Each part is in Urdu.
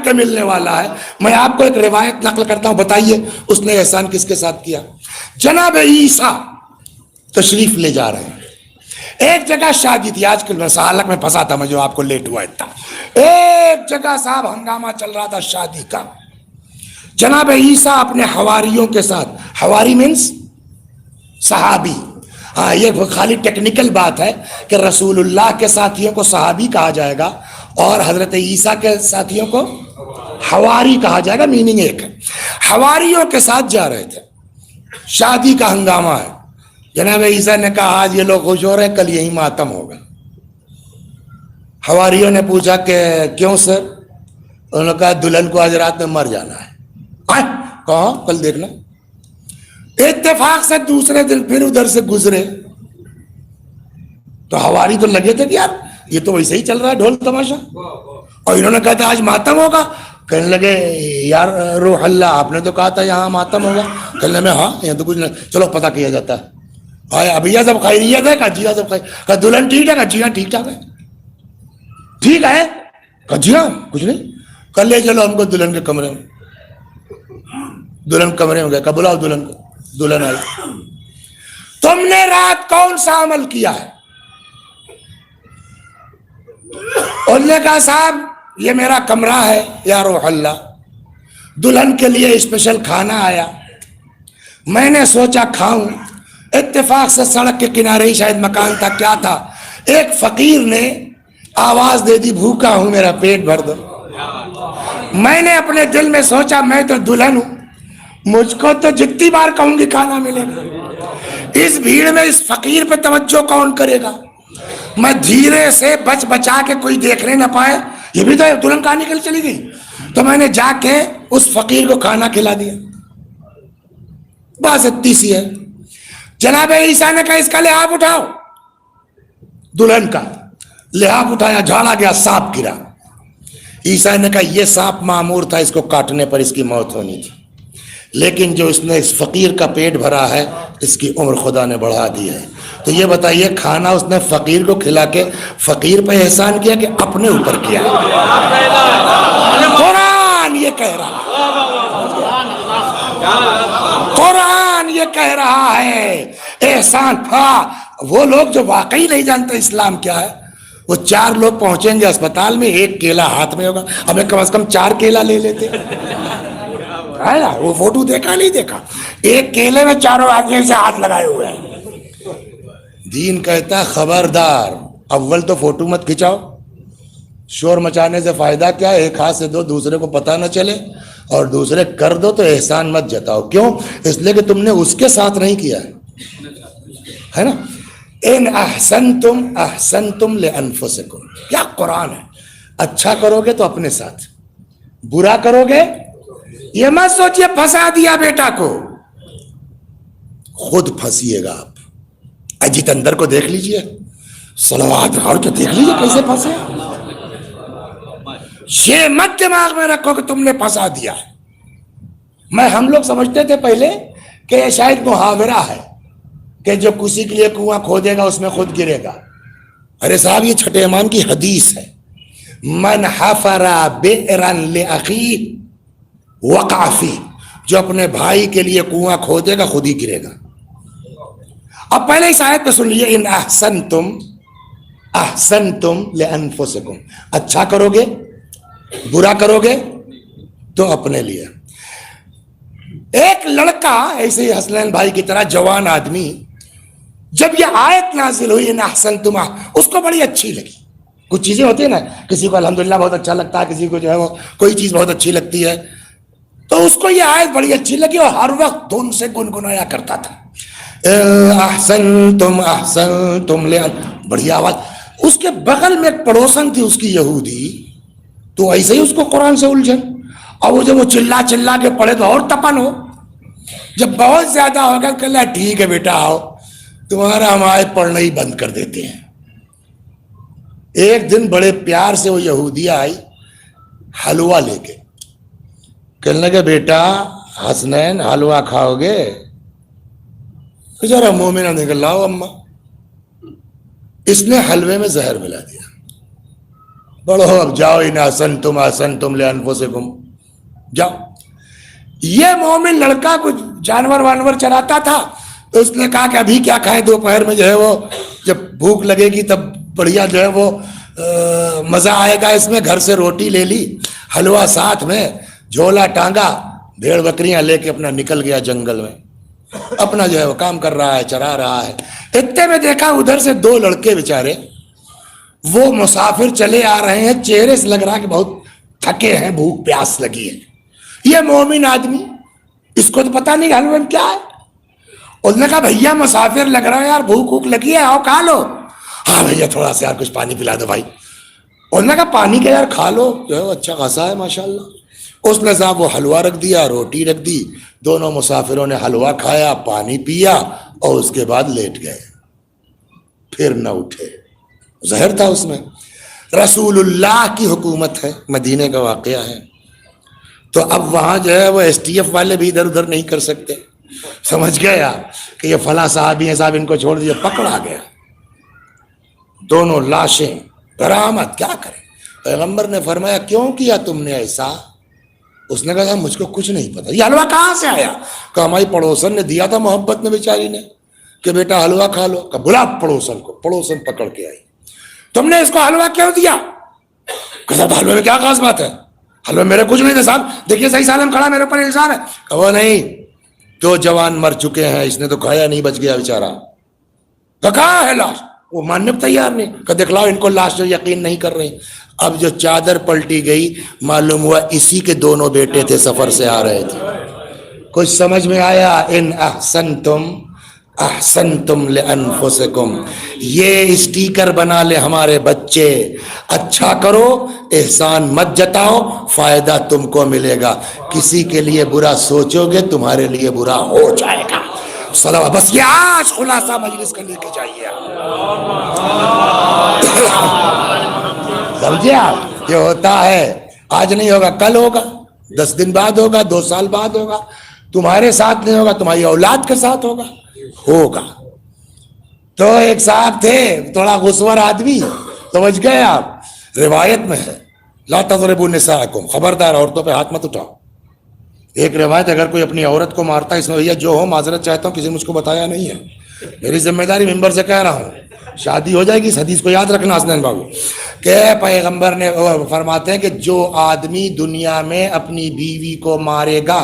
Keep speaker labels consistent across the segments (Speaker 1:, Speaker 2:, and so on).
Speaker 1: کے ملنے والا ہے. میں آپ کو ایک روایت نقل کرتا ہوں, بتائیے اس نے احسان کس کے ساتھ کیا. جناب عیسیٰ تشریف لے جا رہے ہیں, ایک جگہ شادی تھی, آج کل میں سالک میں پھنسا تھا, میں جو آپ کو لیٹ ہوا اتنا. ایک جگہ صاحب ہنگامہ چل رہا تھا شادی کا. جناب عیسیٰ اپنے حواریوں کے ساتھ, حواری مینس صحابی, ہاں یہ خالی ٹیکنیکل بات ہے کہ رسول اللہ کے ساتھیوں کو صحابی کہا جائے گا اور حضرت عیسیٰ کے ساتھیوں کو حواری کہا جائے گا, میننگ ایک ہے. حواریوں کے ساتھ جا رہے تھے, شادی کا ہنگامہ ہے. جناب عیسیٰ نے کہا آج یہ لوگ خوش ہو رہے ہیں, کل یہی ماتم ہوگا. حواریوں نے پوچھا کہ کیوں سر؟ انہوں نے کہا دلہن کو آج رات میں مر جانا ہے. کہاں؟ کل دیکھنا. اتفاق سے دوسرے دن پھر ادھر سے گزرے تو حواری تو لگے تھے کہ یار یہ تو ویسے ہی چل رہا ہے ڈھول تماشا, اور انہوں نے کہا تھا آج ماتم ہوگا. کہنے لگے یار روح اللہ, آپ نے تو کہا تھا یہاں ماتم ہوگا. کہنے لگے ہاں یہاں تو کچھ نہیں, چلو پتہ کیا جاتا ہے. ابھی سب خیریت ہے؟ کہا جی ہاں سب خیر. کہا دلہن ٹھیک ہے؟ کہا جی ہاں ٹھیک ٹھاک ہے. ٹھیک ہے؟ کہا جی ہاں کچھ نہیں. کل لے چلو ہم کو دلہن کے کمرے میں. دلہن کمرے میں گئے, کہا بلاؤ دلہن کو. دلہن آئی. تم نے رات کون سا عمل کیا ہے؟ انہوں نے کہا صاحب یہ میرا کمرہ ہے یا روح اللہ, دلہن کے لیے اسپیشل کھانا آیا, میں نے سوچا کھاؤں. اتفاق سے سڑک کے کنارے ہی شاید مکان تھا, کیا تھا, ایک فقیر نے آواز دے دی بھوکا ہوں میرا پیٹ بھر دو. میں نے اپنے دل میں سوچا میں تو دلہن ہوں, مجھ کو تو جتنی بار کہوں گی کھانا ملے گا. اس بھیڑ میں اس فقیر پہ توجہ کون کرے گا؟ میں دھیرے سے بچ بچا کے کوئی دیکھنے نہ پائے, یہ بھی تو دلہن کہاں نکل چلی گئی, تو میں نے جا کے اس فقیر کو کھانا کھلا دیا. بس اتنی سی ہے. جناب عیسیٰ نے کہا اس کا لحاف اٹھاؤ. دلہن کا لحاف اٹھایا, جھاڑا گیا, سانپ گرا. عیسیٰ نے کہا یہ سانپ معمور تھا, اس کو کاٹنے پر اس کی موت ہونی تھی, لیکن جو اس نے اس فقیر کا پیٹ بھرا ہے اس کی عمر خدا نے بڑھا دی ہے. تو یہ بتائیے کھانا اس نے فقیر کو کھلا کے فقیر پہ احسان کیا کہ اپنے اوپر کیا؟ قرآن یہ کہہ رہا ہے, قرآن یہ کہہ رہا ہے احسان. ہاں وہ لوگ جو واقعی نہیں جانتے اسلام کیا ہے, وہ 4 لوگ پہنچیں گے اسپتال میں, ایک کیلا ہاتھ میں ہوگا, ہمیں کم از کم 4 کیلا لے لیتے ہے نا. وہ فوٹو دیکھا نہیں دیکھا, ایک کیلے میں چاروں آدمی سے ہاتھ لگائے ہوئے ہیں. دین کہتا ہے خبردار, اول تو فوٹو مت کھچاؤ, شور مچانے سے فائدہ کیا ہے, ایک ہاتھ سے دو دوسرے کو پتہ نہ چلے, اور دوسرے کر دو تو احسان مت جتاؤ. کیوں؟ اس لیے کہ تم نے اس کے ساتھ نہیں کیا ہے نا. ان احسنتم احسنتم لانفسکم, کیا قرآن ہے. اچھا کرو گے تو اپنے ساتھ, برا کرو گے یہ مت سوچئے پھنسا دیا بیٹا کو, خود پھنسیے گا آپ. اجیت اندر کو دیکھ لیجئے, صلوات اور کے دیکھ لیجئے کیسے پھنسے. یہ مت دماغ میں رکھو کہ تم نے پھنسا دیا ہے. ہم لوگ سمجھتے تھے پہلے کہ یہ شاید محاورہ ہے کہ جو کسی کے لیے کنواں کھودے گا اس میں خود گرے گا. ارے صاحب یہ چھٹے ایمان کی حدیث ہے, من حفر بئرا لاخیہ وقع فیہ, جو اپنے بھائی کے لیے کنواں کھودے گا خود ہی گرے گا. اب پہلے اس آیت پہ سن لیجیے, ان احسنتم احسنتم لانفسکم, اچھا کرو گے برا کرو گے تو اپنے لیے. ایک لڑکا ایسے ہی حسنین بھائی کی طرح جوان آدمی, جب یہ آیت نازل ہوئی ان احسنتم, اس کو بڑی اچھی لگی. کچھ چیزیں ہوتی ہیں نا, کسی کو الحمدللہ بہت اچھا لگتا ہے, کسی کو جو ہے وہ کوئی چیز بہت اچھی لگتی ہے, تو اس کو یہ آیت بڑی اچھی لگی اور ہر وقت دھن سے گنگنایا کرتا تھا, احسنتم احسنتم بڑی آواز. اس کے بغل میں ایک پڑوسن تھی اس کی یہودی, تو ایسے ہی اس کو قرآن سے الجھن, اور وہ جب وہ چلا چلا کے پڑھے تو اور تپن ہو. جب بہت زیادہ ہوگا کہ اللہ ٹھیک ہے بیٹا آؤ, تمہارا ہم آیت پڑھنا ہی بند کر دیتے ہیں. ایک دن بڑے پیار سے وہ یہودی آئی حلوہ لے کے, کہنے لگے بیٹا حسنین حلوہ کھاؤ گے؟ ذرا مومنہ نے کہا لاؤ اماں. اس نے حلوے میں زہر ملا دیا. بڑھو اب جاؤ، ان احسنتم لانفسکم، جاؤ. یہ مومن لڑکا کچھ جانور وانور چراتا تھا، تو اس نے کہا کہ ابھی کیا کھائیں، دوپہر میں جو ہے وہ جب بھوک لگے گی تب بڑھیا جو ہے وہ مزہ آئے گا اس میں. گھر سے روٹی لے لی، حلوہ ساتھ میں، جھولا ٹانگا، بھیڑ بکریاں لے کے اپنا نکل گیا جنگل میں، اپنا جو ہے وہ کام کر رہا ہے، چرا رہا ہے. اتنے میں دیکھا ادھر سے دو لڑکے بیچارے وہ مسافر چلے آ رہے ہیں، چہرے سے لگ رہا کہ بہت تھکے ہیں، بھوک پیاس لگی ہے. یہ مومن آدمی، اس کو تو پتہ نہیں حلوے میں کیا ہے. اس نے کہا بھیا مسافر لگ رہا ہے یار، بھوک بھوک لگی ہے، آؤ کھا لو. ہاں بھیا تھوڑا سا یار کچھ پانی پلا دو بھائی. اس نے کہا پانی کیا یار، کھا لو، جو ہے اچھا خاصا ہے ماشاءاللہ. اس نے صاحب وہ حلوہ رکھ دیا، روٹی رکھ دی، دونوں مسافروں نے حلوہ کھایا، پانی پیا اور اس کے بعد لیٹ گئے، پھر نہ اٹھے. زہر تھا اس میں. رسول اللہ کی حکومت ہے، مدینے کا واقعہ ہے. تو اب وہاں جو ہے وہ ایس ٹی ایف والے بھی ادھر ادھر نہیں کر سکتے. سمجھ گئے آپ کہ یہ فلاں صحابی ہیں صاحب، ان کو چھوڑ دیجیے. پکڑا گیا، دونوں لاشیں برآمد. کیا کریں؟ پیغمبر نے فرمایا کیوں کیا تم نے ایسا؟ اس نے کہا مجھ کو کچھ نہیں پتا، یہ حلوہ کہاں سے آیا؟ کہ ہماری پڑوسن نے دیا تھا محبت میں بیچاری نے کہ بیٹا حلوہ کھا لو. کہ بلا پڑوسن کو. پڑوسن پکڑ کے آئی، تم نے اس کو حلوہ کیوں دیا؟ کہ صاحب حلوے میں کیا خاص بات ہے، حلوہ میرے کچھ نہیں تھا صاحب، دیکھیے صحیح سالم کھڑا، میرے اوپر الزام ہے. کہ وہ نہیں، دو جوان مر چکے ہیں، اس نے تو کھایا نہیں، بچ گیا بیچارہ. کہ کہاں ہے لاش؟ وہ ماننے کو تیار نہیں. کہ دکھلاؤ ان کو لاش، جو یقین نہیں کر رہے. اب جو چادر پلٹی گئی معلوم ہوا اسی کے دونوں بیٹے تھے، سفر سے آ رہے تھے. کچھ سمجھ میں آیا؟ ان احسنتم احسنتم لانفسکم. یہ اسٹیکر بنا لے ہمارے بچے، اچھا کرو، احسان مت جتاؤ، فائدہ تم کو ملے گا. کسی کے لیے برا سوچو گے تمہارے لیے برا ہو جائے گا. صلوات. بس یہ آج خلاصہ مجلس کا لے کے جائیے سمجھے آپ؟ یہ ہوتا ہے، آج نہیں ہوگا کل ہوگا، 10 دن بعد ہوگا، 2 سال بعد ہوگا. تمہارے ساتھ نہیں ہوگا، تمہاری اولاد کے ساتھ ہوگا. تو ایک صاحب تھے تھوڑا غسور آدمی، سمجھ گئے آپ، روایت میں ہے لا تضربوا نساءکم، خبردار عورتوں پہ ہاتھ مت اٹھاؤ. ایک روایت اگر کوئی اپنی عورت کو مارتا ہے، اس میں بھیا جو ہو معذرت چاہتا ہوں، کسی نے مجھ کو بتایا نہیں ہے، میری ذمہ داری ممبر سے کہہ رہا ہوں. شادی ہو جائے گی، اس حدیث کو یاد رکھنا حسنین بابو، کہ پیغمبر نے فرماتے ہیں کہ جو آدمی دنیا میں اپنی بیوی کو مارے گا،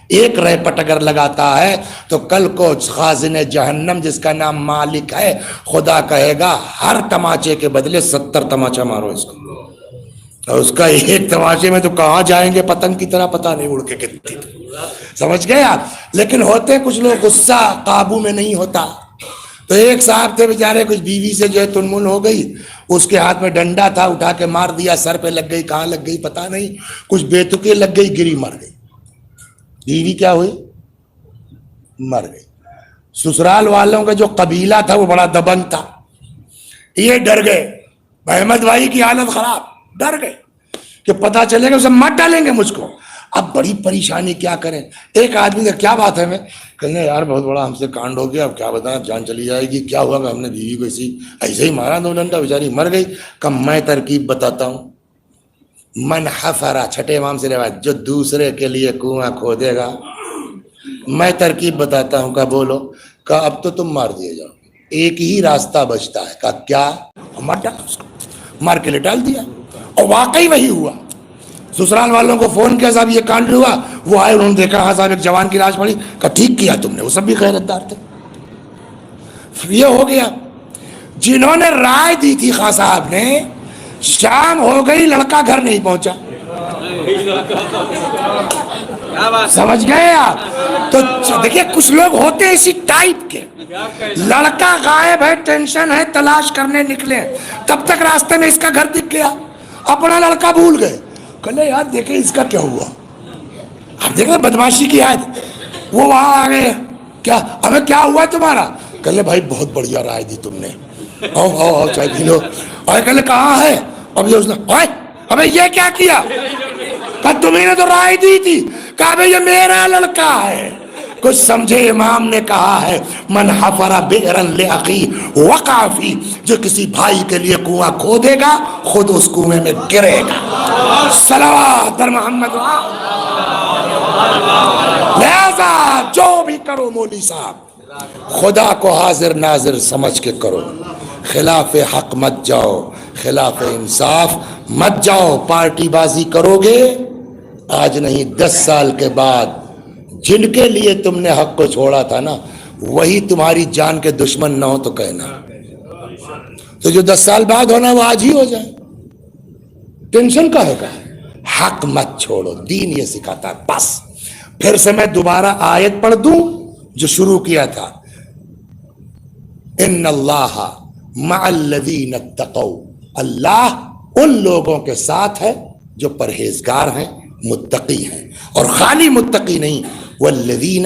Speaker 1: ایک ریپٹ اگر لگاتا ہے، تو کل کو خازن جہنم جس کا نام مالک ہے، خدا کہے گا ہر تماچے کے بدلے 70 تماچا مارو اس کو. اور اس کا ایک تماشے میں تو کہاں جائیں گے پتنگ کی طرح، پتہ نہیں اڑ کے کتنی. سمجھ گئے آپ؟ لیکن ہوتے کچھ لوگ غصہ قابو میں نہیں ہوتا. تو ایک صاحب تھے بیچارے، کچھ بیوی سے جو ہے تنمن ہو گئی، اس کے ہاتھ میں ڈنڈا تھا، اٹھا کے مار دیا، سر پہ لگ گئی، کہاں لگ گئی پتہ نہیں، کچھ بیتکے لگ گئی، گری مر گئی. بیوی کیا ہوئی؟ مر گئی. سسرال والوں کا جو قبیلہ تھا وہ بڑا دبنگ تھا، یہ ڈر گئے، احمد بھائی کی حالت خراب، ڈر گئے کہ پتہ چلے گا اسے مت ڈالیں گے مجھ کو. اب بڑی پریشانی، کیا کریں. ایک آدمی کا کیا بات ہے، میں کہنے یار بہت بڑا ہم سے کانڈ ہو گیا، اب کیا بتائیں، جان چلی جائے گی. کیا ہوا کہ ہم نے بیوی کو ایسے ہی مارا، 2 ڈنڈا، بیچاری مر گئی. کم میں ترکیب بتاتا ہوں. من حفرا، چھٹے امام سے روایت، جو دوسرے کے لیے کنواں کھودے گا. میں ترکیب بتاتا ہوں. کہا بولو. کہا اب تو تم مار دیے جاؤ، ایک ہی راستہ بچتا ہے. کہا کیا؟ مار ڈالا اس کو، مار کے لے ڈال دیا. اور واقعی وہی ہوا. سسرال والوں کو فون کیا، صاحب یہ کانڈ ہوا. وہ آئے، انہوں نے دیکھا ہاں صاحب ایک جوان کی لاش پڑی. کہا ٹھیک کیا تم نے، وہ سب بھی خیرت دار تھے. یہ ہو گیا. جنہوں نے رائے دی تھی خان صاحب نے، شام ہو گئی، لڑکا گھر نہیں پہنچا. سمجھ گئے آپ؟ تو دیکھیے کچھ لوگ ہوتے ہیں اسی ٹائپ کے، لڑکا غائب ہے، ٹینشن ہے، تلاش کرنے نکلے، تب تک راستے میں اس کا گھر دکھ گیا، اپنا لڑکا بھول گئے. کہلے یار دیکھیں اس کا کیا ہوا، آپ دیکھیں بدماشی کی حد. وہ وہاں آ گئے، کیا ہمیں کیا ہوا تمہارا؟ کہلے بھائی بہت بڑھیا رائے دی تم نے، آؤ آؤ آؤ چائے پی لو. اور کہلے کہاں ہے؟ اب یہ اس نے ہمیں یہ کیا کیا؟ کہا تمہیں نے تو رائے دی تھی. کہا بھئی یہ میرا لڑکا ہے، کچھ سمجھے امام نے کہا ہے من حفر بئرا لأخی وقع فی، جو کسی بھائی کے لیے کنواں کھودے گا خود اس کنویں میں گرے گا۔ صلوات در محمد۔ لہذا جو بھی کرو مولی صاحب خدا کو حاضر ناظر سمجھ کے کرو، خلاف حق مت جاؤ، خلاف انصاف مت جاؤ۔ پارٹی بازی کرو گے آج نہیں 10 سال کے بعد جن کے لیے تم نے حق کو چھوڑا تھا نا وہی تمہاری جان کے دشمن نہ ہو تو کہنا، تو جو 10 سال بعد ہونا وہ آج ہی ہو جائے، ٹینشن کا ہے۔ حق مت چھوڑو، دین یہ سکھاتا ہے۔ بس پھر سے میں دوبارہ آیت پڑھ دوں جو شروع کیا تھا، ان اللہ مع الذین اتقوا، اللہ ان لوگوں کے ساتھ ہے جو پرہیزگار ہیں، متقی ہیں، اور خالی متقی نہیں، والذین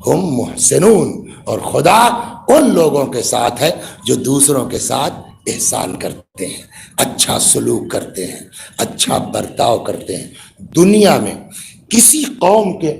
Speaker 1: ہم محسنون، اور خدا ان لوگوں کے ساتھ ہے جو دوسروں کے ساتھ احسان کرتے ہیں، اچھا سلوک کرتے ہیں، اچھا برتاؤ کرتے ہیں۔ دنیا میں کسی قوم کے